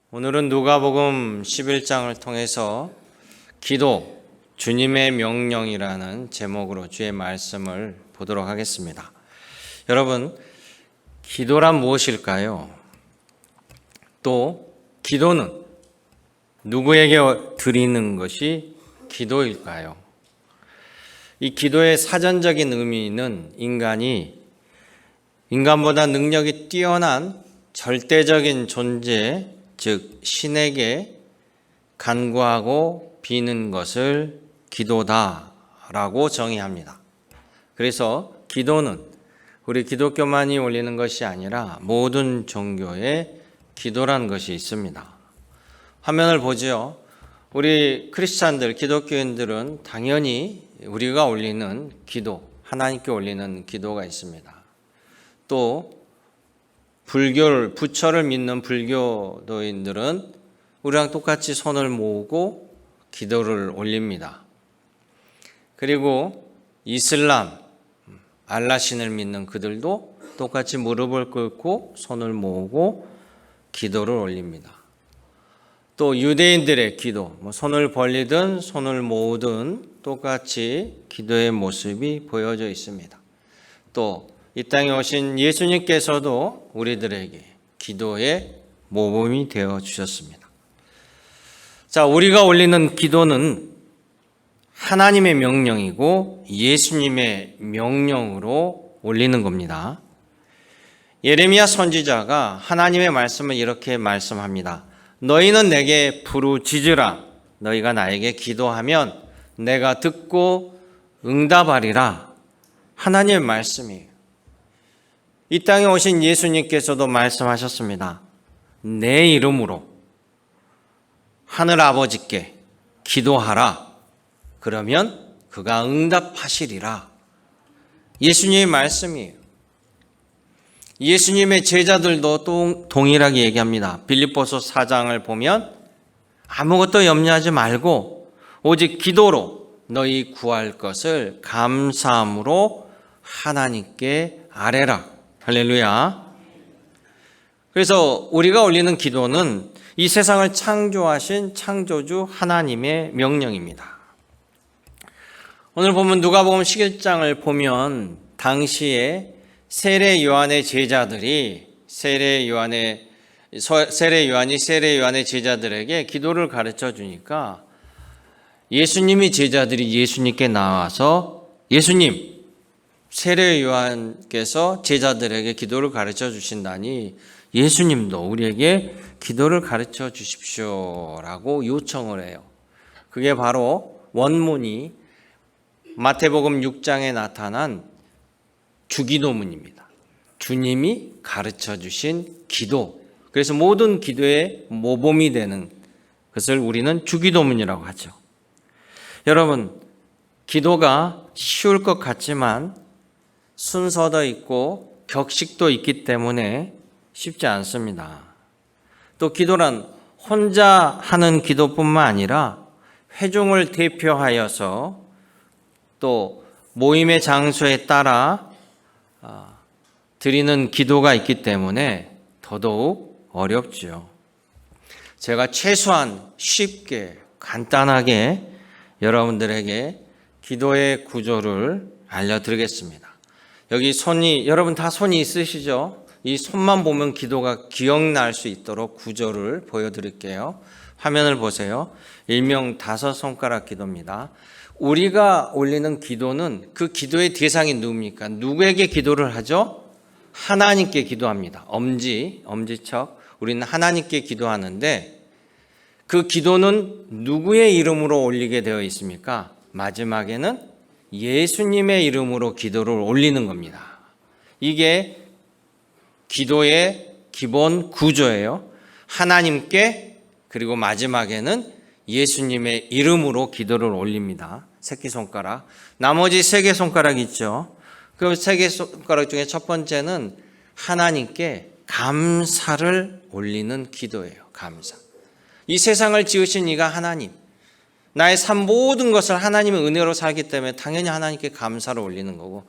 오늘은 누가복음 11장을 통해서 기도, 주님의 명령이라는 제목으로 주의 말씀을 보도록 하겠습니다. 여러분, 기도란 무엇일까요? 또 기도는 누구에게 드리는 것이 기도일까요? 이 기도의 사전적인 의미는 인간보다 능력이 뛰어난 절대적인 존재, 즉 신에게 간구하고 비는 것을 기도다라고 정의합니다. 그래서 기도는 우리 기독교만이 올리는 것이 아니라 모든 종교에 기도란 것이 있습니다. 화면을 보죠. 우리 크리스찬들, 기독교인들은 당연히 우리가 올리는 기도, 하나님께 올리는 기도가 있습니다. 또 부처를 믿는 불교도인들은 우리랑 똑같이 손을 모으고 기도를 올립니다. 그리고 이슬람, 알라신을 믿는 그들도 똑같이 무릎을 꿇고 손을 모으고 기도를 올립니다. 또 유대인들의 기도, 손을 벌리든 손을 모으든 똑같이 기도의 모습이 보여져 있습니다. 또 이 땅에 오신 예수님께서도 우리들에게 기도의 모범이 되어 주셨습니다. 자, 우리가 올리는 기도는 하나님의 명령이고 예수님의 명령으로 올리는 겁니다. 예레미야 선지자가 하나님의 말씀을 이렇게 말씀합니다. 너희는 내게 부르짖으라. 너희가 나에게 기도하면 내가 듣고 응답하리라. 하나님의 말씀이에요. 이 땅에 오신 예수님께서도 말씀하셨습니다. 내 이름으로 하늘 아버지께 기도하라. 그러면 그가 응답하시리라. 예수님의 말씀이에요. 예수님의 제자들도 또 동일하게 얘기합니다. 빌립보서 4장을 보면 아무것도 염려하지 말고 오직 기도로 너희 구할 것을 감사함으로 하나님께 아뢰라. 할렐루야. 그래서 우리가 올리는 기도는 이 세상을 창조하신 창조주 하나님의 명령입니다. 오늘 보면 누가복음 11장을 보면 당시에 세례 요한의 제자들이 세례 요한의 제자들에게 기도를 가르쳐 주니까 예수님이 제자들이 예수님께 나와서 예수님, 세례 요한께서 제자들에게 기도를 가르쳐 주신다니 예수님도 우리에게 기도를 가르쳐 주십시오라고 요청을 해요. 그게 바로 원문이 마태복음 6장에 나타난 주기도문입니다. 주님이 가르쳐 주신 기도. 그래서 모든 기도의 모범이 되는 것을 우리는 주기도문이라고 하죠. 여러분, 기도가 쉬울 것 같지만 순서도 있고 격식도 있기 때문에 쉽지 않습니다. 또 기도란 혼자 하는 기도뿐만 아니라 회중을 대표하여서 또 모임의 장소에 따라 드리는 기도가 있기 때문에 더더욱 어렵죠. 제가 최소한 쉽게 간단하게 여러분들에게 기도의 구조를 알려드리겠습니다. 여기 여러분 다 손이 있으시죠? 이 손만 보면 기도가 기억날 수 있도록 구조를 보여드릴게요. 화면을 보세요. 일명 5손가락 기도입니다. 우리가 올리는 기도는 그 기도의 대상이 누굽니까? 누구에게 기도를 하죠? 하나님께 기도합니다. 엄지척. 우리는 하나님께 기도하는데 그 기도는 누구의 이름으로 올리게 되어 있습니까? 마지막에는 예수님의 이름으로 기도를 올리는 겁니다. 이게 기도의 기본 구조예요. 하나님께 그리고 마지막에는 예수님의 이름으로 기도를 올립니다. 새끼손가락. 나머지 3개 손가락 있죠. 그 3개 손가락 중에 첫 번째는 하나님께 감사를 올리는 기도예요. 감사. 이 세상을 지으신 이가 하나님. 나의 삶 모든 것을 하나님의 은혜로 살기 때문에 당연히 하나님께 감사를 올리는 거고,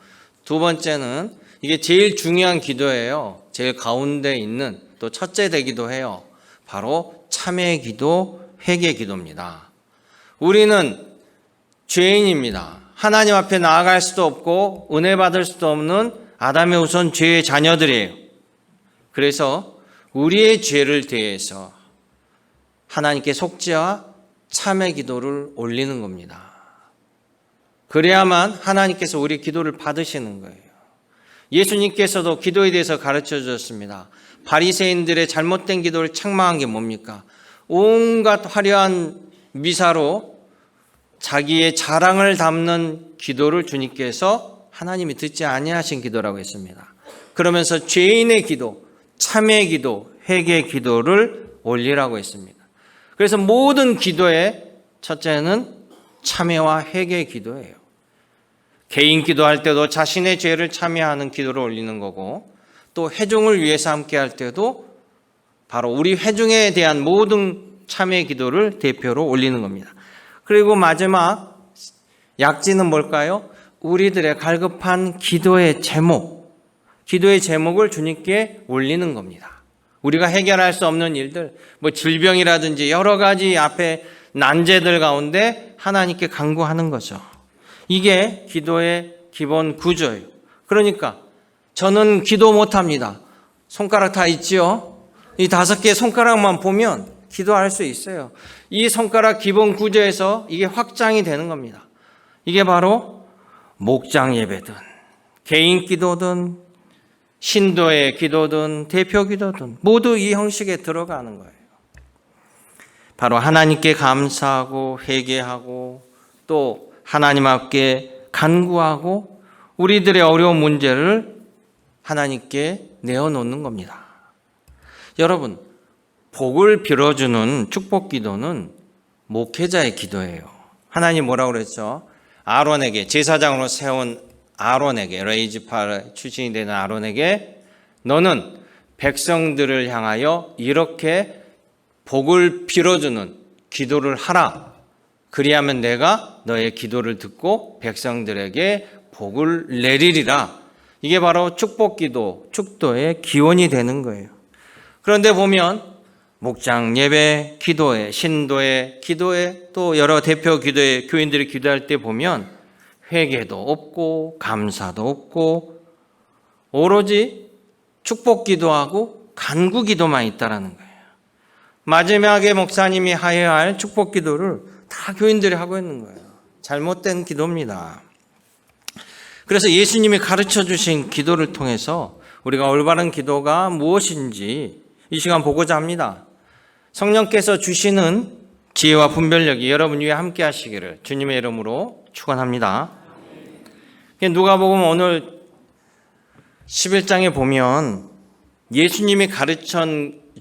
두 번째는 이게 제일 중요한 기도예요. 제일 가운데 있는 또 첫째 되기도 해요. 바로 참회 기도, 회개 기도입니다. 우리는 죄인입니다. 하나님 앞에 나아갈 수도 없고 은혜 받을 수도 없는 아담의 후손 죄의 자녀들이에요. 그래서 우리의 죄를 대해서 하나님께 속죄와 참회 기도를 올리는 겁니다. 그래야만 하나님께서 우리 기도를 받으시는 거예요. 예수님께서도 기도에 대해서 가르쳐 주셨습니다. 바리새인들의 잘못된 기도를 책망한 게 뭡니까? 온갖 화려한 미사로 자기의 자랑을 담는 기도를 주님께서 하나님이 듣지 아니하신 기도라고 했습니다. 그러면서 죄인의 기도, 참회 기도, 회개 기도를 올리라고 했습니다. 그래서 모든 기도의 첫째는 참회와 회개 기도예요. 개인 기도할 때도 자신의 죄를 참회하는 기도를 올리는 거고, 또 회중을 위해서 함께 할 때도 바로 우리 회중에 대한 모든 참회 기도를 대표로 올리는 겁니다. 그리고 마지막 약지는 뭘까요? 우리들의 갈급한 기도의 제목을 주님께 올리는 겁니다. 우리가 해결할 수 없는 일들, 질병이라든지 여러 가지 앞에 난제들 가운데 하나님께 간구하는 거죠. 이게 기도의 기본 구조예요. 그러니까 저는 기도 못합니다. 손가락 다 있지요? 이 5개 손가락만 보면 기도할 수 있어요. 이 손가락 기본 구조에서 이게 확장이 되는 겁니다. 이게 바로 목장 예배든 개인 기도든 신도의 기도든 대표 기도든 모두 이 형식에 들어가는 거예요. 바로 하나님께 감사하고 회개하고 또 하나님 앞에 간구하고 우리들의 어려운 문제를 하나님께 내어놓는 겁니다. 여러분, 복을 빌어주는 축복 기도는 목회자의 기도예요. 하나님 뭐라고 그랬죠? 아론에게, 제사장으로 세운 아론에게, 레이지파 출신이 되는 아론에게 너는 백성들을 향하여 이렇게 복을 빌어주는 기도를 하라. 그리하면 내가 너의 기도를 듣고 백성들에게 복을 내리리라. 이게 바로 축복기도, 축도의 기원이 되는 거예요. 그런데 보면 목장 예배, 기도회, 신도회, 기도회, 또 여러 대표 기도회, 교인들이 기도할 때 보면 회개도 없고 감사도 없고 오로지 축복기도하고 간구기도만 있다라는 거예요. 마지막에 목사님이 하여야 할 축복기도를 다 교인들이 하고 있는 거예요. 잘못된 기도입니다. 그래서 예수님이 가르쳐 주신 기도를 통해서 우리가 올바른 기도가 무엇인지 이 시간 보고자 합니다. 성령께서 주시는 지혜와 분별력이 여러분 위에 함께 하시기를 주님의 이름으로 축원합니다. 누가복음 오늘 11장에 보면 예수님이 가르쳐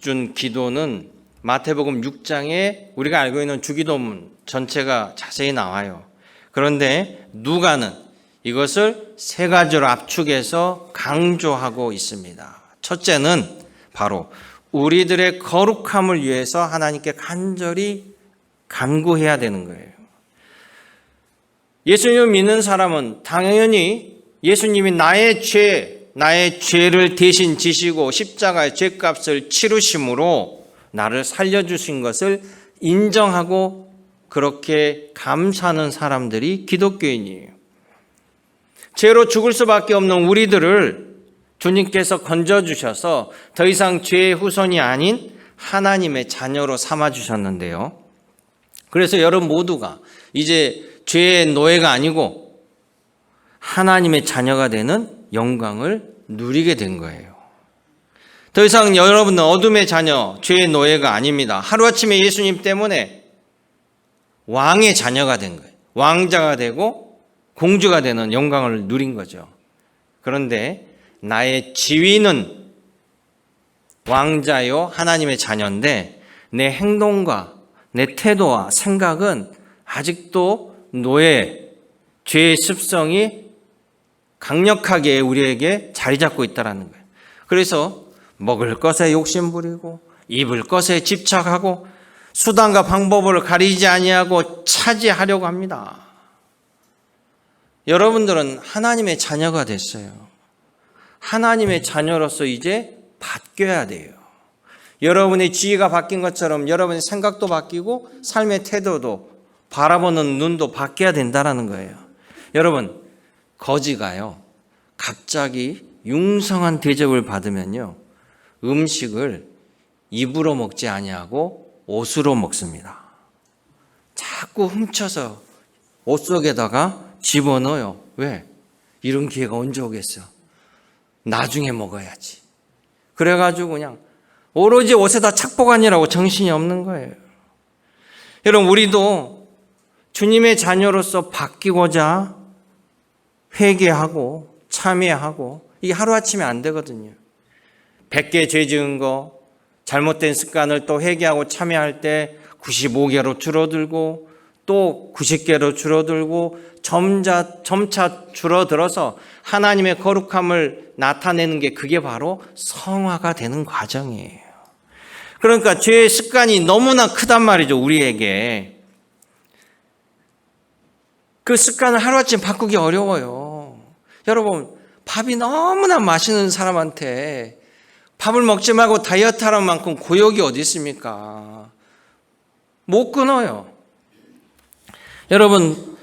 준 기도는 마태복음 6장에 우리가 알고 있는 주기도문 전체가 자세히 나와요. 그런데 누가는 이것을 3가지로 압축해서 강조하고 있습니다. 첫째는 바로 우리들의 거룩함을 위해서 하나님께 간절히 간구해야 되는 거예요. 예수님을 믿는 사람은 당연히 예수님이 나의 죄를 대신 지시고 십자가의 죄값을 치르심으로 나를 살려주신 것을 인정하고 그렇게 감사하는 사람들이 기독교인이에요. 죄로 죽을 수밖에 없는 우리들을 주님께서 건져주셔서 더 이상 죄의 후손이 아닌 하나님의 자녀로 삼아주셨는데요. 그래서 여러분 모두가 이제 죄의 노예가 아니고 하나님의 자녀가 되는 영광을 누리게 된 거예요. 더 이상 여러분은 어둠의 자녀, 죄의 노예가 아닙니다. 하루아침에 예수님 때문에 왕의 자녀가 된 거예요. 왕자가 되고 공주가 되는 영광을 누린 거죠. 그런데 나의 지위는 왕자요 하나님의 자녀인데 내 행동과 내 태도와 생각은 아직도 노예, 죄의 습성이 강력하게 우리에게 자리 잡고 있다는 거예요. 그래서 먹을 것에 욕심 부리고 입을 것에 집착하고 수단과 방법을 가리지 아니하고 차지하려고 합니다. 여러분들은 하나님의 자녀가 됐어요. 하나님의 자녀로서 이제 바뀌어야 돼요. 여러분의 지위가 바뀐 것처럼 여러분의 생각도 바뀌고 삶의 태도도 바라보는 눈도 바뀌어야 된다는 거예요. 여러분, 거지가요, 갑자기 융성한 대접을 받으면요, 음식을 입으로 먹지 아니하고 옷으로 먹습니다. 자꾸 훔쳐서 옷 속에다가 집어넣어요. 왜? 이런 기회가 언제 오겠어? 나중에 먹어야지. 그래가지고 그냥 오로지 옷에다 착복하느라고 정신이 없는 거예요. 여러분, 우리도 주님의 자녀로서 바뀌고자 회개하고 참회하고, 이게 하루아침에 안 되거든요. 100개 죄 지은 거, 잘못된 습관을 또 회개하고 참회할 때 95개로 줄어들고 또 90개로 줄어들고 점차 줄어들어서 하나님의 거룩함을 나타내는 게, 그게 바로 성화가 되는 과정이에요. 그러니까 죄의 습관이 너무나 크단 말이죠, 우리에게. 그 습관을 하루아침에 바꾸기 어려워요. 여러분, 밥이 너무나 맛있는 사람한테 밥을 먹지 말고 다이어트 하는 만큼 고역이 어디 있습니까? 못 끊어요. 여러분,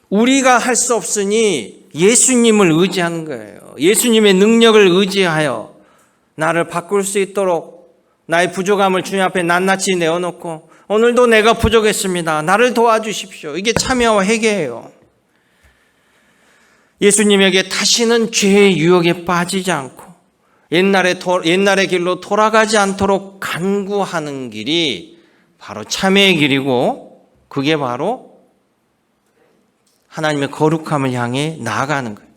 우리가 할 수 없으니 예수님을 의지하는 거예요. 예수님의 능력을 의지하여 나를 바꿀 수 있도록 나의 부족함을 주님 앞에 낱낱이 내어놓고, 오늘도 내가 부족했습니다, 나를 도와주십시오, 이게 참여와 회개예요. 예수님에게 다시는 죄의 유혹에 빠지지 않고 옛날의 길로 돌아가지 않도록 간구하는 길이 바로 참회의 길이고, 그게 바로 하나님의 거룩함을 향해 나아가는 거예요.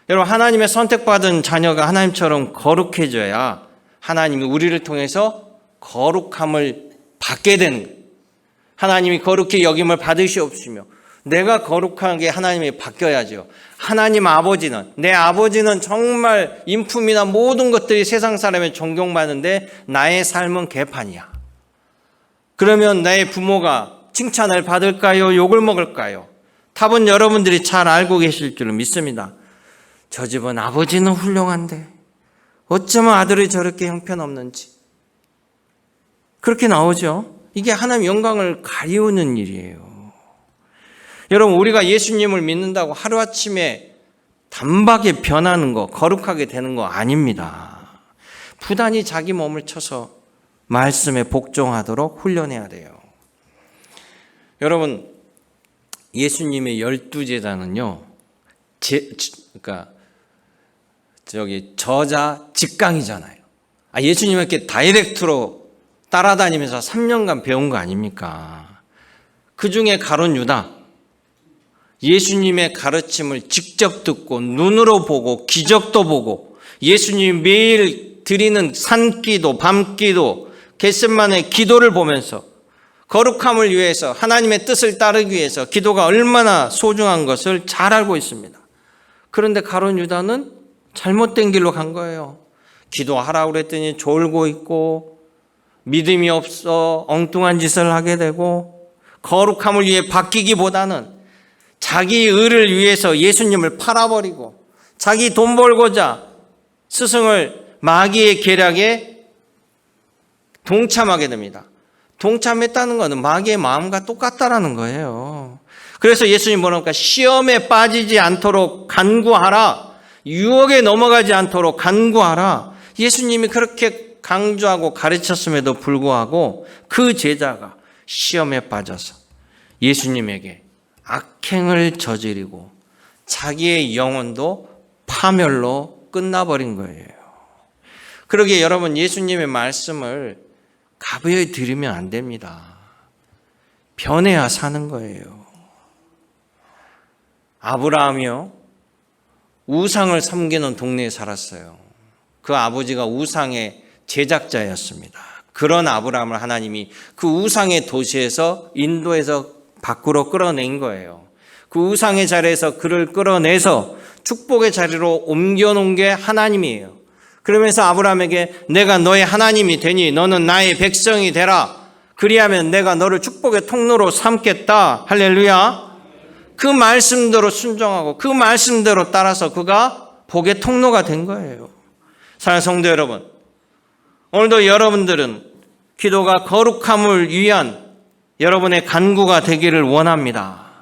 여러분, 하나님의 선택받은 자녀가 하나님처럼 거룩해져야 하나님이 우리를 통해서 거룩함을 받게 되는 거예요. 하나님이 거룩히 여김을 받으시옵시며 내가 거룩하게 하나님이 바뀌어야죠. 하나님 아버지는, 내 아버지는 정말 인품이나 모든 것들이 세상 사람의 존경받는데 나의 삶은 개판이야. 그러면 나의 부모가 칭찬을 받을까요? 욕을 먹을까요? 답은 여러분들이 잘 알고 계실 줄 믿습니다. 저 집은 아버지는 훌륭한데 어쩌면 아들이 저렇게 형편없는지. 그렇게 나오죠. 이게 하나님 영광을 가리우는 일이에요. 여러분, 우리가 예수님을 믿는다고 하루아침에 단박에 변하는 거, 거룩하게 되는 거 아닙니다. 부단히 자기 몸을 쳐서 말씀에 복종하도록 훈련해야 돼요. 여러분, 예수님의 12제자는요, 저자 직강이잖아요. 예수님 이렇게 다이렉트로 따라다니면서 3년간 배운 거 아닙니까? 그 중에 가룟 유다, 예수님의 가르침을 직접 듣고 눈으로 보고 기적도 보고 예수님이 매일 드리는 산기도 밤기도 겟세마네 기도를 보면서 거룩함을 위해서, 하나님의 뜻을 따르기 위해서 기도가 얼마나 소중한 것을 잘 알고 있습니다. 그런데 가룟 유다는 잘못된 길로 간 거예요. 기도하라고 그랬더니 졸고 있고 믿음이 없어 엉뚱한 짓을 하게 되고, 거룩함을 위해 바뀌기보다는 자기 의를 위해서 예수님을 팔아버리고 자기 돈 벌고자 스승을 마귀의 계략에 동참하게 됩니다. 동참했다는 것은 마귀의 마음과 똑같다라는 거예요. 그래서 예수님 뭐랄까, 시험에 빠지지 않도록 간구하라, 유혹에 넘어가지 않도록 간구하라. 예수님이 그렇게 강조하고 가르쳤음에도 불구하고 그 제자가 시험에 빠져서 예수님에게 악행을 저지르고 자기의 영혼도 파멸로 끝나버린 거예요. 그러기에 여러분, 예수님의 말씀을 가벼이 들으면 안 됩니다. 변해야 사는 거예요. 아브라함이요, 우상을 섬기는 동네에 살았어요. 그 아버지가 우상의 제작자였습니다. 그런 아브라함을 하나님이 그 우상의 도시에서, 인도에서 밖으로 끌어낸 거예요. 그 우상의 자리에서 그를 끌어내서 축복의 자리로 옮겨놓은 게 하나님이에요. 그러면서 아브라함에게 내가 너의 하나님이 되니 너는 나의 백성이 되라. 그리하면 내가 너를 축복의 통로로 삼겠다. 할렐루야. 그 말씀대로 순종하고 그 말씀대로 따라서 그가 복의 통로가 된 거예요. 사랑하는 성도 여러분, 오늘도 여러분들은 기도가 거룩함을 위한 여러분의 간구가 되기를 원합니다.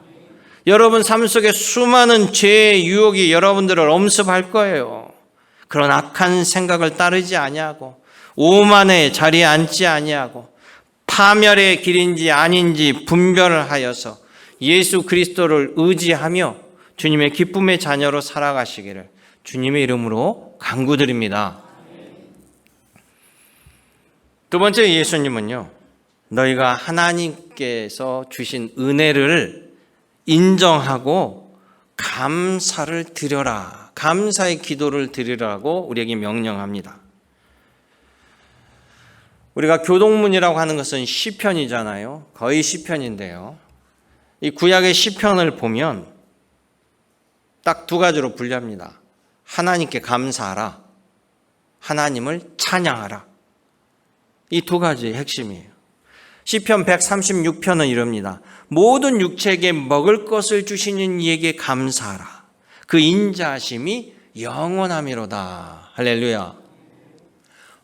여러분 삶 속에 수많은 죄의 유혹이 여러분들을 엄습할 거예요. 그런 악한 생각을 따르지 아니하고 오만의 자리에 앉지 아니하고 파멸의 길인지 아닌지 분별을 하여서 예수 그리스도를 의지하며 주님의 기쁨의 자녀로 살아가시기를 주님의 이름으로 간구드립니다. 두 번째, 예수님은요, 너희가 하나님께서 주신 은혜를 인정하고 감사를 드려라, 감사의 기도를 드리라고 우리에게 명령합니다. 우리가 교동문이라고 하는 것은 시편이잖아요. 거의 시편인데요. 이 구약의 시편을 보면 딱 두 가지로 분류합니다. 하나님께 감사하라, 하나님을 찬양하라. 이 두 가지의 핵심이에요. 시편 136편은 이럽니다. 모든 육체에게 먹을 것을 주시는 이에게 감사하라. 그 인자하심이 영원함이로다. 할렐루야.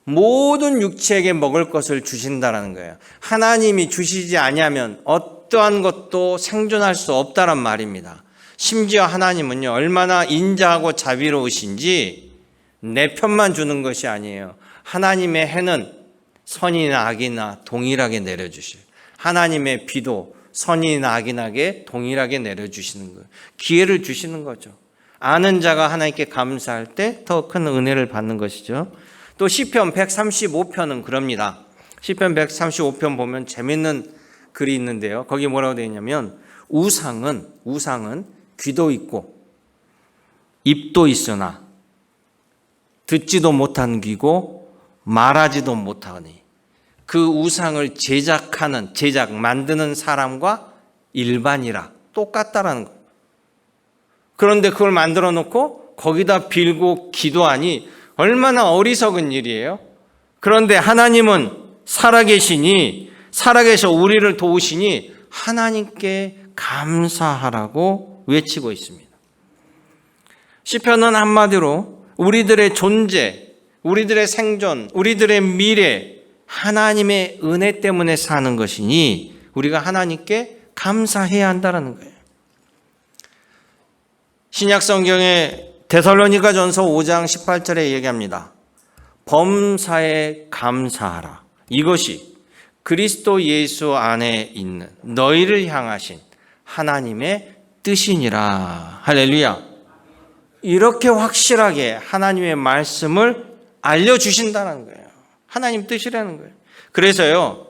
모든 육체에게 먹을 것을 주신다라는 거예요. 하나님이 주시지 아니하면 어떠한 것도 생존할 수 없다란 말입니다. 심지어 하나님은요, 얼마나 인자하고 자비로우신지 내 편만 주는 것이 아니에요. 하나님의 해는 선이나 악이나 동일하게 내려주셔요. 하나님의 비도 선이나 악이나게 동일하게 내려주시는 거예요. 기회를 주시는 거죠. 아는 자가 하나님께 감사할 때 더 큰 은혜를 받는 것이죠. 또 시편 135편은 그럽니다. 시편 135편 보면 재밌는 글이 있는데요. 거기 뭐라고 되어 있냐면 우상은 귀도 있고 입도 있으나 듣지도 못한 귀고 말하지도 못하니 그 우상을 만드는 사람과 일반이라 똑같다라는 거예요. 그런데 그걸 만들어 놓고 거기다 빌고 기도하니 얼마나 어리석은 일이에요. 그런데 하나님은 살아계셔 우리를 도우시니 하나님께 감사하라고 외치고 있습니다. 시편은 한마디로 우리들의 존재, 우리들의 생존, 우리들의 미래, 하나님의 은혜 때문에 사는 것이니 우리가 하나님께 감사해야 한다는 거예요. 신약 성경에 데살로니가전서 5장 18절에 얘기합니다. 범사에 감사하라. 이것이 그리스도 예수 안에 있는 너희를 향하신 하나님의 뜻이니라. 할렐루야. 이렇게 확실하게 하나님의 말씀을 알려주신다는 거예요. 하나님 뜻이라는 거예요. 그래서요,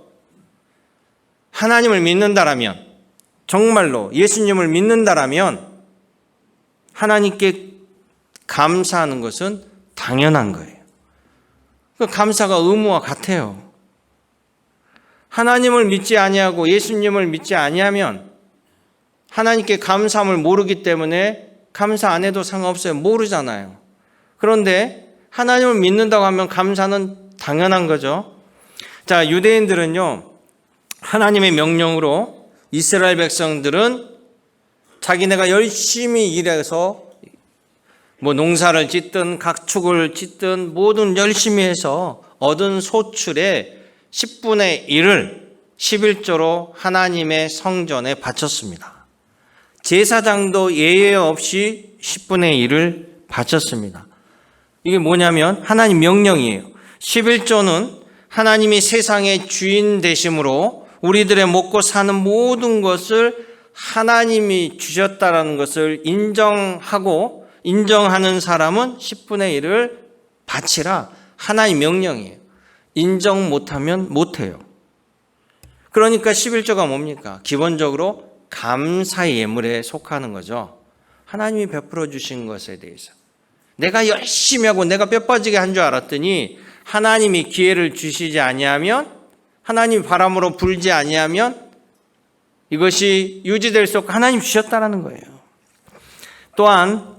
하나님을 믿는다라면, 정말로 예수님을 믿는다라면 하나님께 감사하는 것은 당연한 거예요. 그 감사가 의무와 같아요. 하나님을 믿지 아니하고 예수님을 믿지 아니하면 하나님께 감사함을 모르기 때문에 감사 안 해도 상관없어요. 모르잖아요. 그런데 하나님을 믿는다고 하면 감사는 당연한 거죠. 자, 유대인들은요, 하나님의 명령으로 이스라엘 백성들은 자기네가 열심히 일해서 농사를 짓든 가축을 짓든 뭐든 열심히 해서 얻은 소출의 10분의 1을 11조로 하나님의 성전에 바쳤습니다. 제사장도 예외 없이 10분의 1을 바쳤습니다. 이게 뭐냐면 하나님 명령이에요. 11조는 하나님이 세상의 주인 되심으로 우리들의 먹고 사는 모든 것을 하나님이 주셨다라는 것을 인정하는 사람은 10분의 1을 바치라. 하나님 명령이에요. 인정 못하면 못해요. 그러니까 11조가 뭡니까? 기본적으로 감사의 예물에 속하는 거죠. 하나님이 베풀어 주신 것에 대해서. 내가 열심히 하고 내가 뼈 빠지게 한 줄 알았더니 하나님이 기회를 주시지 아니하면, 하나님이 바람으로 불지 아니하면 이것이 유지될 수 없고 하나님 주셨다는 거예요. 또한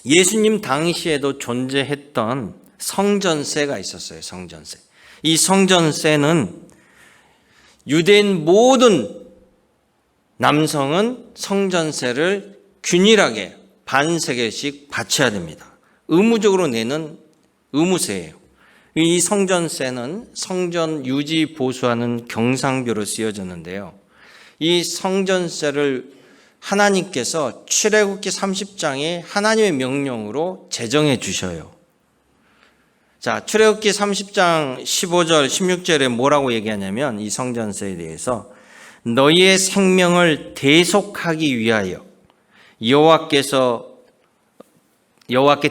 예수님 당시에도 존재했던 성전세가 있었어요. 성전세. 이 성전세는 유대인 모든 남성은 성전세를 균일하게 반세계씩 바쳐야 됩니다. 의무적으로 내는 의무세예요. 이 성전세는 성전 유지 보수하는 경상비로 쓰여졌는데요. 이 성전세를 하나님께서 출애굽기 30장에 하나님의 명령으로 제정해 주셔요. 자, 출애굽기 30장 15절 16절에 뭐라고 얘기하냐면 이 성전세에 대해서 너희의 생명을 대속하기 위하여 여호와께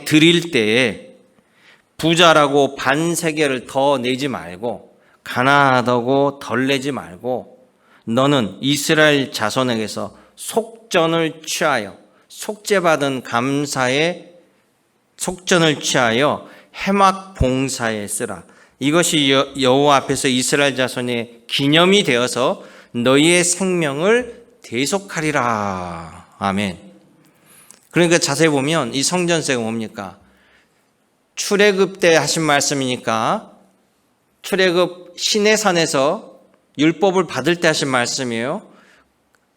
드릴 때에 부자라고 반세겔을 더 내지 말고 가난하다고 덜 내지 말고 너는 이스라엘 자손에게서 속전을 취하여 속죄받은 감사의 속전을 취하여 해막 봉사에 쓰라. 이것이 여호와 앞에서 이스라엘 자손의 기념이 되어서 너희의 생명을 대속하리라. 아멘. 그러니까 자세히 보면 이 성전세가 뭡니까? 출애굽 때 하신 말씀이니까 출애굽 시내산에서 율법을 받을 때 하신 말씀이에요.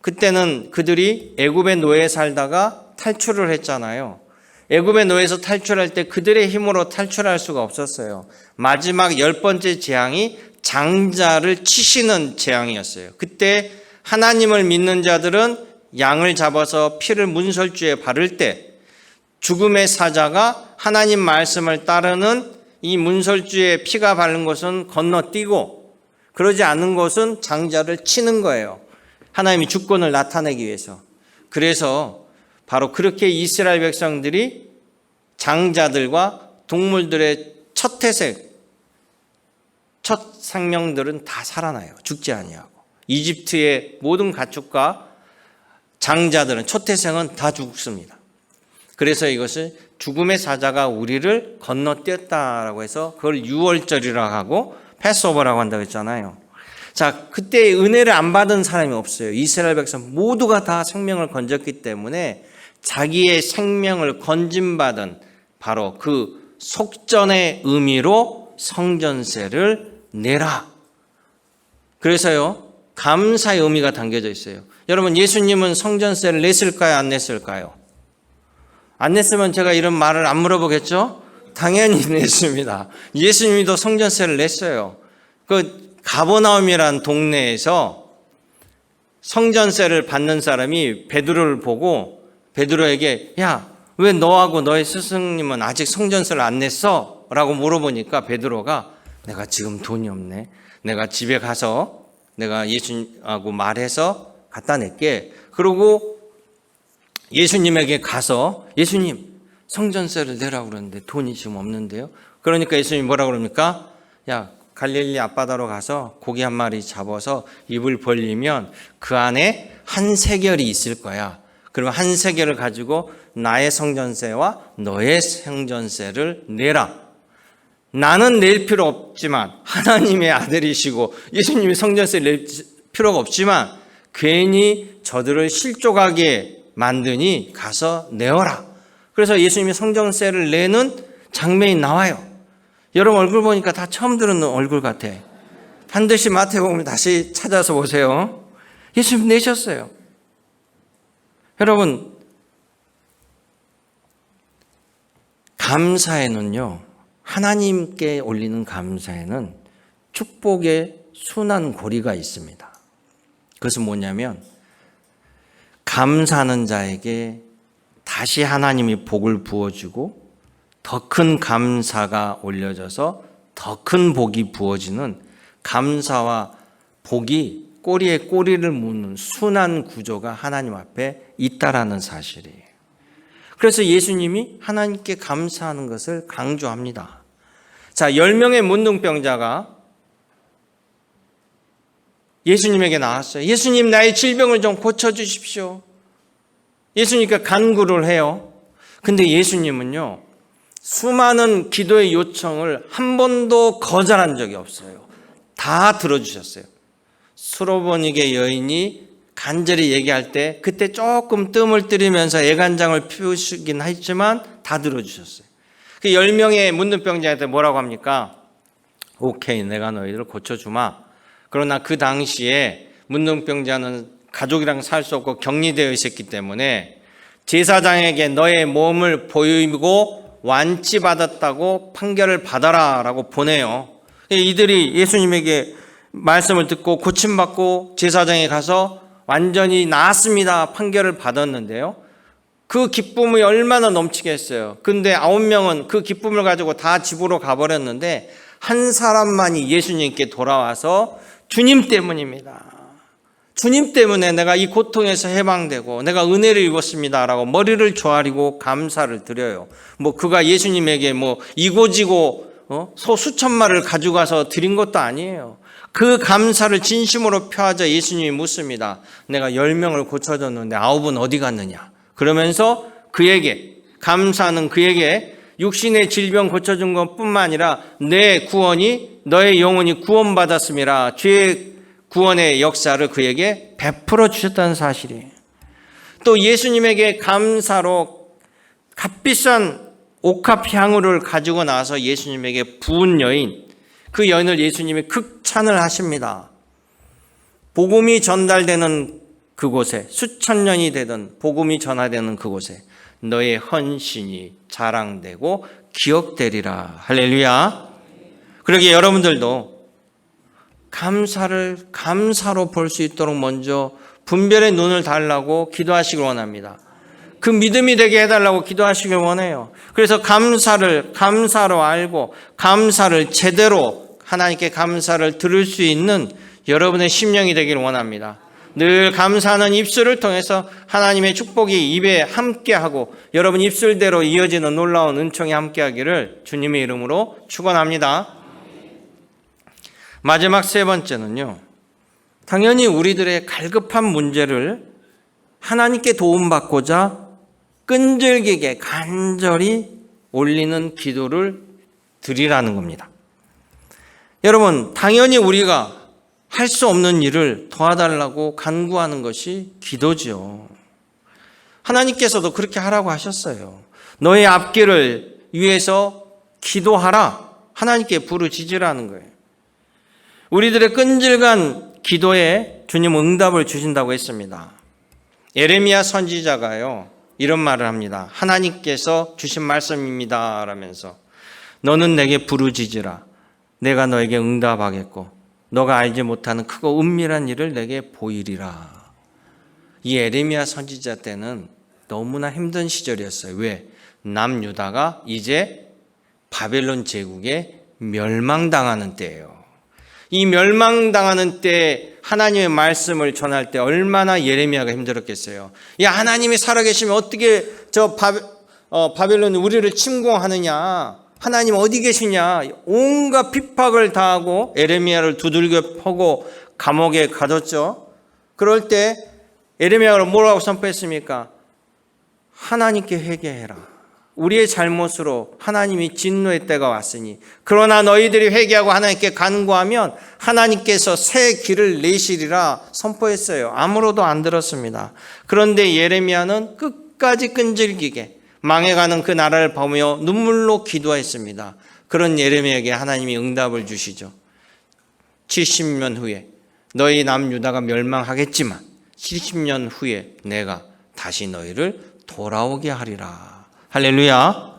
그때는 그들이 애굽의 노예에 살다가 탈출을 했잖아요. 애굽의 노예에서 탈출할 때 그들의 힘으로 탈출할 수가 없었어요. 마지막 10번째 재앙이 장자를 치시는 재앙이었어요. 그때 하나님을 믿는 자들은 양을 잡아서 피를 문설주에 바를 때 죽음의 사자가 하나님 말씀을 따르는 이 문설주에 피가 바른 것은 건너뛰고 그러지 않은 것은 장자를 치는 거예요. 하나님이 주권을 나타내기 위해서. 그래서 바로 그렇게 이스라엘 백성들이 장자들과 동물들의 첫 태생, 첫 생명들은 다 살아나요. 죽지 아니하고. 이집트의 모든 가축과 장자들은 첫 태생은 다 죽습니다. 그래서 이것을 죽음의 사자가 우리를 건너뛰었다라고 해서 그걸 유월절이라고 하고 패스오버라고 한다고 했잖아요. 자, 그때 은혜를 안 받은 사람이 없어요. 이스라엘 백성 모두가 다 생명을 건졌기 때문에 자기의 생명을 건짐받은 바로 그 속전의 의미로 성전세를 내라. 그래서요, 감사의 의미가 담겨져 있어요. 여러분, 예수님은 성전세를 냈을까요? 안 냈을까요? 안 냈으면 제가 이런 말을 안 물어보겠죠? 당연히 냈습니다. 예수님도 성전세를 냈어요. 그 가버나움이라는 동네에서 성전세를 받는 사람이 베드로를 보고 베드로에게 야, 왜 너하고 너의 스승님은 아직 성전세를 안 냈어? 라고 물어보니까 베드로가 내가 지금 돈이 없네. 내가 집에 가서 내가 예수님하고 말해서 갖다 낼게. 그리고 예수님에게 가서 예수님 성전세를 내라고 그러는데 돈이 지금 없는데요. 그러니까 예수님이 뭐라고 그럽니까? 야, 갈릴리 앞바다로 가서 고기 한 마리 잡아서 입을 벌리면 그 안에 한 세겔이 있을 거야. 그러면 한 세겔을 가지고 나의 성전세와 너의 성전세를 내라. 나는 낼 필요 없지만 하나님의 아들이시고 예수님이 성전세를 낼 필요가 없지만 괜히 저들을 실족하게 만드니 가서 내어라. 그래서 예수님이 성전세를 내는 장면이 나와요. 여러분 얼굴 보니까 다 처음 들은 얼굴 같아. 반드시 마태복음 다시 찾아서 보세요. 예수님 내셨어요. 여러분, 감사에는요, 하나님께 올리는 감사에는 축복의 순환 고리가 있습니다. 그것은 뭐냐면 감사하는 자에게 다시 하나님이 복을 부어주고 더 큰 감사가 올려져서 더 큰 복이 부어지는 감사와 복이 꼬리에 꼬리를 묻는 순환 구조가 하나님 앞에 있다라는 사실이에요. 그래서 예수님이 하나님께 감사하는 것을 강조합니다. 자, 10명의 문둥병자가 예수님에게 나왔어요. 예수님, 나의 질병을 좀 고쳐주십시오. 예수님께 간구를 해요. 근데 예수님은요, 수많은 기도의 요청을 한 번도 거절한 적이 없어요. 다 들어주셨어요. 수로보니게 여인이 간절히 얘기할 때 그때 조금 뜸을 들이면서 애간장을 피우시긴 했지만 다 들어주셨어요. 그 10명의 문둥병자한테 뭐라고 합니까? 오케이, 내가 너희들을 고쳐주마. 그러나 그 당시에 문둥병자는 가족이랑 살 수 없고 격리되어 있었기 때문에 제사장에게 너의 몸을 보이고 완치받았다고 판결을 받아라 라고 보내요. 이들이 예수님에게 말씀을 듣고 고침받고 제사장에 가서 완전히 나았습니다 판결을 받았는데요. 그 기쁨이 얼마나 넘치겠어요. 근데 9명은 그 기쁨을 가지고 다 집으로 가버렸는데 한 사람만이 예수님께 돌아와서 주님 때문입니다. 주님 때문에 내가 이 고통에서 해방되고 내가 은혜를 입었습니다 라고 머리를 조아리고 감사를 드려요. 그가 예수님에게 이고지고 소 수천 마리를 가져가서 드린 것도 아니에요. 그 감사를 진심으로 표하자 예수님이 묻습니다. 내가 10명을 고쳐줬는데 9은 어디 갔느냐? 그러면서 그에게 감사하는 그에게 육신의 질병 고쳐준 것뿐만 아니라 내 구원이 너의 영혼이 구원받았음이라 죄의 구원의 역사를 그에게 베풀어 주셨다는 사실이에요. 또 예수님에게 감사로 값비싼 옥합 향유를 가지고 나서 예수님에게 부은 여인, 그 여인을 예수님이 극찬을 하십니다. 복음이 전달되는 그곳에 수천 년이 되던 복음이 전화되는 그곳에 너의 헌신이 자랑되고 기억되리라. 할렐루야. 그러기에 여러분들도 감사를 감사로 볼 수 있도록 먼저 분별의 눈을 달라고 기도하시길 원합니다. 그 믿음이 되게 해달라고 기도하시길 원해요. 그래서 감사를 감사로 알고 감사를 제대로 하나님께 감사를 들을 수 있는 여러분의 심령이 되길 원합니다. 늘 감사하는 입술을 통해서 하나님의 축복이 입에 함께하고 여러분 입술대로 이어지는 놀라운 은총이 함께하기를 주님의 이름으로 축원합니다. 마지막 세 번째는요, 당연히 우리들의 갈급한 문제를 하나님께 도움받고자 끈질기게 간절히 올리는 기도를 드리라는 겁니다. 여러분, 당연히 우리가 할 수 없는 일을 도와달라고 간구하는 것이 기도죠. 하나님께서도 그렇게 하라고 하셨어요. 너의 앞길을 위해서 기도하라. 하나님께 부르짖으라는 거예요. 우리들의 끈질간 기도에 주님 응답을 주신다고 했습니다. 예레미야 선지자가요, 이런 말을 합니다. 하나님께서 주신 말씀입니다 라면서 너는 내게 부르짖으라. 내가 너에게 응답하겠고 너가 알지 못하는 크고 은밀한 일을 내게 보이리라. 이 예레미야 선지자 때는 너무나 힘든 시절이었어요. 왜? 남유다가 이제 바벨론 제국에 멸망당하는 때예요. 이 멸망당하는 때 하나님의 말씀을 전할 때 얼마나 예레미야가 힘들었겠어요. 야, 하나님이 살아계시면 어떻게 바벨론이 우리를 침공하느냐? 하나님 어디 계시냐? 온갖 핍박을 당하고 예레미야를 두들겨 패고 감옥에 가뒀죠. 그럴 때 예레미야가 뭐라고 선포했습니까? 하나님께 회개해라. 우리의 잘못으로 하나님이 진노의 때가 왔으니 그러나 너희들이 회개하고 하나님께 간구하면 하나님께서 새 길을 내시리라 선포했어요. 아무로도 안 들었습니다. 그런데 예레미야는 끝까지 끈질기게 망해가는 그 나라를 보며 눈물로 기도했습니다. 그런 예레미야에게 하나님이 응답을 주시죠. 70년 후에 너희 남유다가 멸망하겠지만 70년 후에 내가 다시 너희를 돌아오게 하리라. 할렐루야.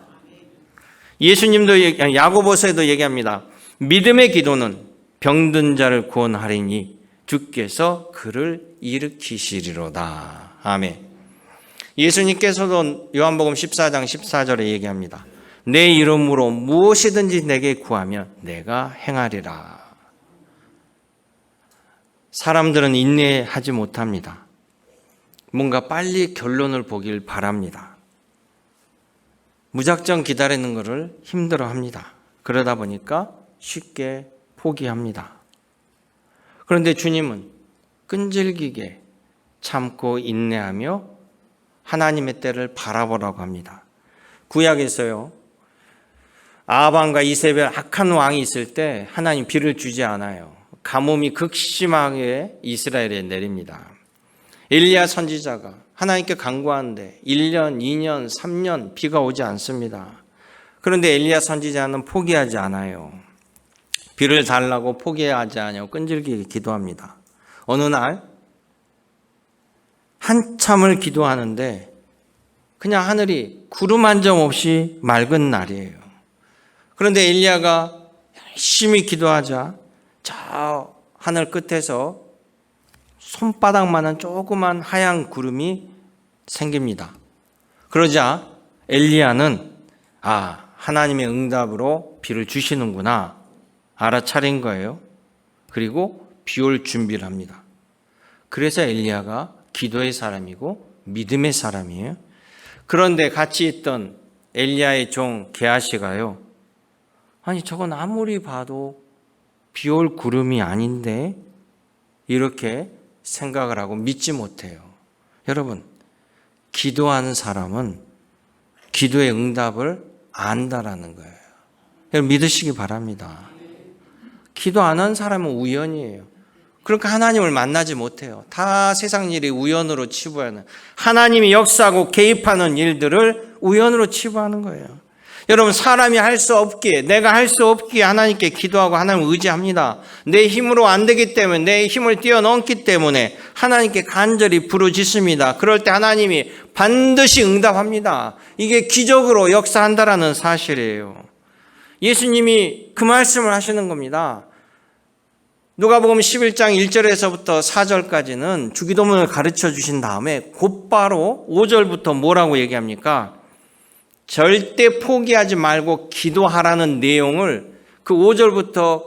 예수님도 야고보서에도 얘기합니다. 믿음의 기도는 병든 자를 구원하리니 주께서 그를 일으키시리로다. 아멘. 예수님께서도 요한복음 14장 14절에 얘기합니다. 내 이름으로 무엇이든지 내게 구하면 내가 행하리라. 사람들은 인내하지 못합니다. 뭔가 빨리 결론을 보길 바랍니다. 무작정 기다리는 것을 힘들어합니다. 그러다 보니까 쉽게 포기합니다. 그런데 주님은 끈질기게 참고 인내하며 하나님의 때를 바라보라고 합니다. 구약에서요, 아합과 이세벨 악한 왕이 있을 때 하나님 비를 주지 않아요. 가뭄이 극심하게 이스라엘에 내립니다. 엘리야 선지자가 하나님께 간구하는데 1년, 2년, 3년 비가 오지 않습니다. 그런데 엘리야 선지자는 포기하지 않아요. 비를 달라고 포기하지 않아요. 끈질기게 기도합니다. 어느 날 한참을 기도하는데 그냥 하늘이 구름 한 점 없이 맑은 날이에요. 그런데 엘리야가 열심히 기도하자 저 하늘 끝에서 손바닥만한 조그만 하얀 구름이 생깁니다. 그러자 엘리야는 하나님의 응답으로 비를 주시는구나 알아차린 거예요. 그리고 비 올 준비를 합니다. 그래서 엘리야가 기도의 사람이고 믿음의 사람이에요. 그런데 같이 있던 엘리야의 종 게하시가요, 아니 저건 아무리 봐도 비 올 구름이 아닌데 이렇게 생각을 하고 믿지 못해요. 여러분, 기도하는 사람은 기도의 응답을 안다라는 거예요. 여러분 믿으시기 바랍니다. 기도 안 하는 사람은 우연이에요. 그러니까 하나님을 만나지 못해요. 다 세상 일이 우연으로 치부하는, 하나님이 역사하고 개입하는 일들을 우연으로 치부하는 거예요. 여러분, 사람이 할 수 없기에, 내가 할 수 없기에 하나님께 기도하고 하나님을 의지합니다. 내 힘으로 안 되기 때문에, 내 힘을 뛰어넘기 때문에 하나님께 간절히 부르짖습니다. 그럴 때 하나님이 반드시 응답합니다. 이게 기적으로 역사한다라는 사실이에요. 예수님이 그 말씀을 하시는 겁니다. 누가복음 11장 1절에서부터 4절까지는 주기도문을 가르쳐 주신 다음에 곧바로 5절부터 뭐라고 얘기합니까? 절대 포기하지 말고 기도하라는 내용을 그 5절부터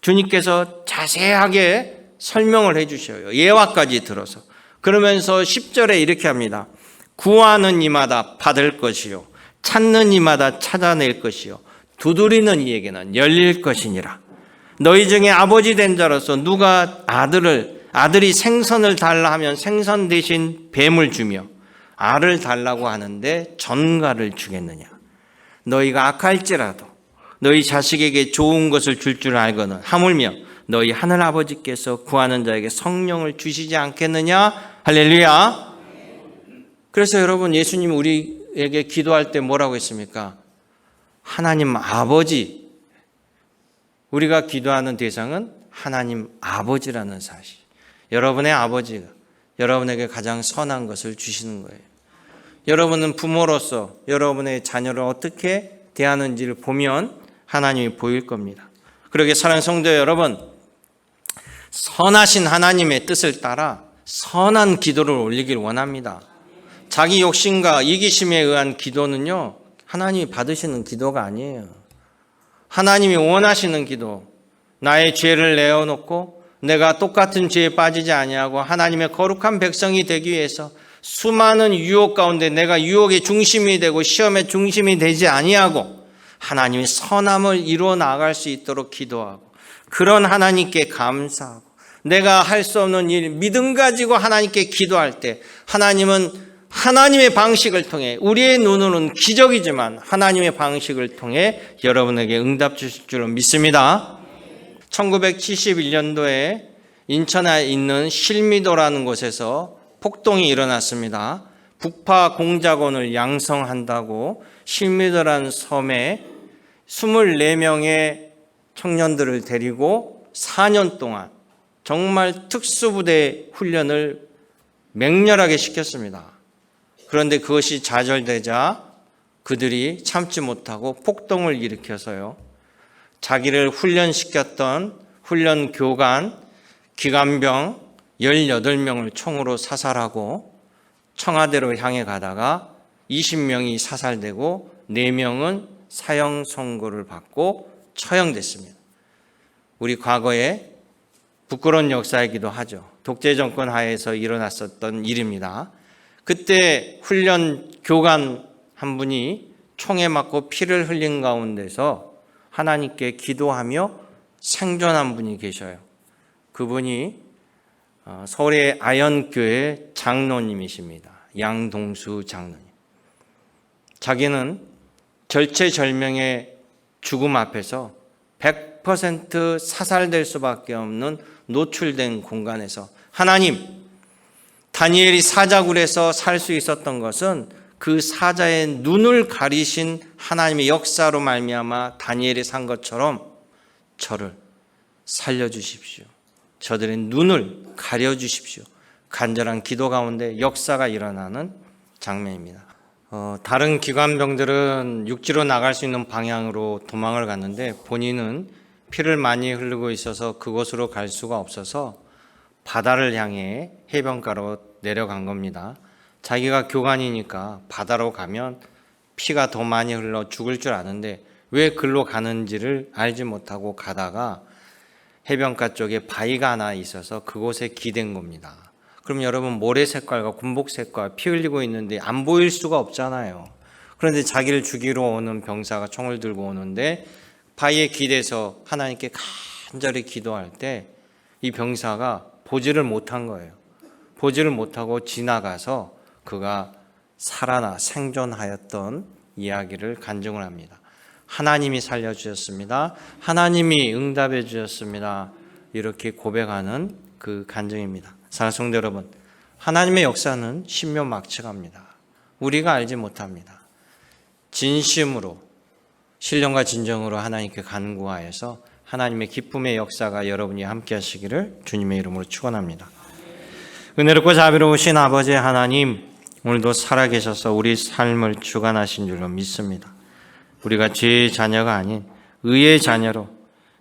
주님께서 자세하게 설명을 해 주셔요. 예화까지 들어서. 그러면서 10절에 이렇게 합니다. 구하는 이마다 받을 것이요, 찾는 이마다 찾아낼 것이요, 두드리는 이에게는 열릴 것이니라. 너희 중에 아버지 된 자로서 누가 아들이 생선을 달라 하면 생선 대신 뱀을 주며 알을 달라고 하는데 전갈을 주겠느냐? 너희가 악할지라도 너희 자식에게 좋은 것을 줄 줄 알거든 하물며 너희 하늘 아버지께서 구하는 자에게 성령을 주시지 않겠느냐? 할렐루야. 그래서 여러분, 예수님이 우리에게 기도할 때 뭐라고 했습니까? 하나님 아버지, 우리가 기도하는 대상은 하나님 아버지라는 사실. 여러분의 아버지가 여러분에게 가장 선한 것을 주시는 거예요. 여러분은 부모로서 여러분의 자녀를 어떻게 대하는지를 보면 하나님이 보일 겁니다. 그러게 사랑하는 성도 여러분, 선하신 하나님의 뜻을 따라 선한 기도를 올리길 원합니다. 자기 욕심과 이기심에 의한 기도는요, 하나님이 받으시는 기도가 아니에요. 하나님이 원하시는 기도, 나의 죄를 내어놓고 내가 똑같은 죄에 빠지지 아니하고 하나님의 거룩한 백성이 되기 위해서 수많은 유혹 가운데 내가 유혹의 중심이 되고 시험의 중심이 되지 아니하고 하나님의 선함을 이루어 나갈 수 있도록 기도하고, 그런 하나님께 감사하고, 내가 할 수 없는 일 믿음 가지고 하나님께 기도할 때 하나님은 하나님의 방식을 통해, 우리의 눈으로는 기적이지만 하나님의 방식을 통해 여러분에게 응답 주실 줄 믿습니다. 1971년도에 인천에 있는 실미도라는 곳에서 폭동이 일어났습니다. 북파 공작원을 양성한다고 실미도라는 섬에 24명의 청년들을 데리고 4년 동안 정말 특수부대 훈련을 맹렬하게 시켰습니다. 그런데 그것이 좌절되자 그들이 참지 못하고 폭동을 일으켜서요, 자기를 훈련시켰던 훈련 교관, 기관병 18명을 총으로 사살하고 청와대로 향해 가다가 20명이 사살되고 4명은 사형 선고를 받고 처형됐습니다. 우리 과거에 부끄러운 역사이기도 하죠. 독재 정권 하에서 일어났었던 일입니다. 그때 훈련 교관 한 분이 총에 맞고 피를 흘린 가운데서 하나님께 기도하며 생존한 분이 계셔요. 그분이 서울의 아연교회 장로님이십니다. 양동수 장로님. 자기는 절체절명의 죽음 앞에서 100% 사살될 수밖에 없는 노출된 공간에서, 하나님, 다니엘이 사자굴에서 살 수 있었던 것은 그 사자의 눈을 가리신 하나님의 역사로 말미암아 다니엘이 산 것처럼 저를 살려주십시오. 저들의 눈을 가려주십시오. 간절한 기도 가운데 역사가 일어나는 장면입니다. 다른 기관병들은 육지로 나갈 수 있는 방향으로 도망을 갔는데 본인은 피를 많이 흐르고 있어서 그곳으로 갈 수가 없어서 바다를 향해 해변가로 내려간 겁니다. 자기가 교관이니까 바다로 가면 피가 더 많이 흘러 죽을 줄 아는데 왜 글로 가는지를 알지 못하고 가다가 해변가 쪽에 바위가 하나 있어서 그곳에 기댄 겁니다. 그럼 여러분, 모래 색깔과 군복 색깔 피 흘리고 있는데 안 보일 수가 없잖아요. 그런데 자기를 죽이러 오는 병사가 총을 들고 오는데 바위에 기대서 하나님께 간절히 기도할 때 이 병사가 보지를 못한 거예요. 보지를 못하고 지나가서 그가 살아나 생존하였던 이야기를 간증을 합니다. 하나님이 살려주셨습니다. 하나님이 응답해 주셨습니다. 이렇게 고백하는 그 간증입니다. 사랑하는 성도 여러분, 하나님의 역사는 신묘막측합니다. 우리가 알지 못합니다. 진심으로, 신령과 진정으로 하나님께 간구하여서 하나님의 기쁨의 역사가 여러분이 함께 하시기를 주님의 이름으로 축원합니다. 은혜롭고 자비로우신 아버지 하나님, 오늘도 살아계셔서 우리 삶을 주관하신 줄로 믿습니다. 우리가 죄의 자녀가 아닌 의의 자녀로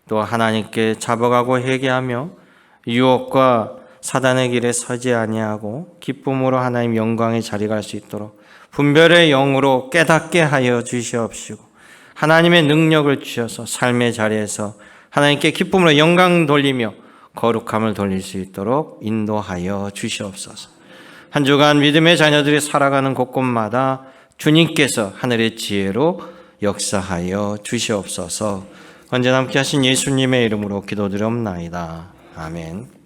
또 하나님께 잡아가고 회개하며 유혹과 사단의 길에 서지 아니하고 기쁨으로 하나님 영광의 자리에 갈 수 있도록 분별의 영으로 깨닫게 하여 주시옵시고 하나님의 능력을 주셔서 삶의 자리에서 하나님께 기쁨으로 영광 돌리며 거룩함을 돌릴 수 있도록 인도하여 주시옵소서. 한 주간 믿음의 자녀들이 살아가는 곳곳마다 주님께서 하늘의 지혜로 역사하여 주시옵소서. 언제나 함께 하신 예수님의 이름으로 기도드리옵나이다. 아멘.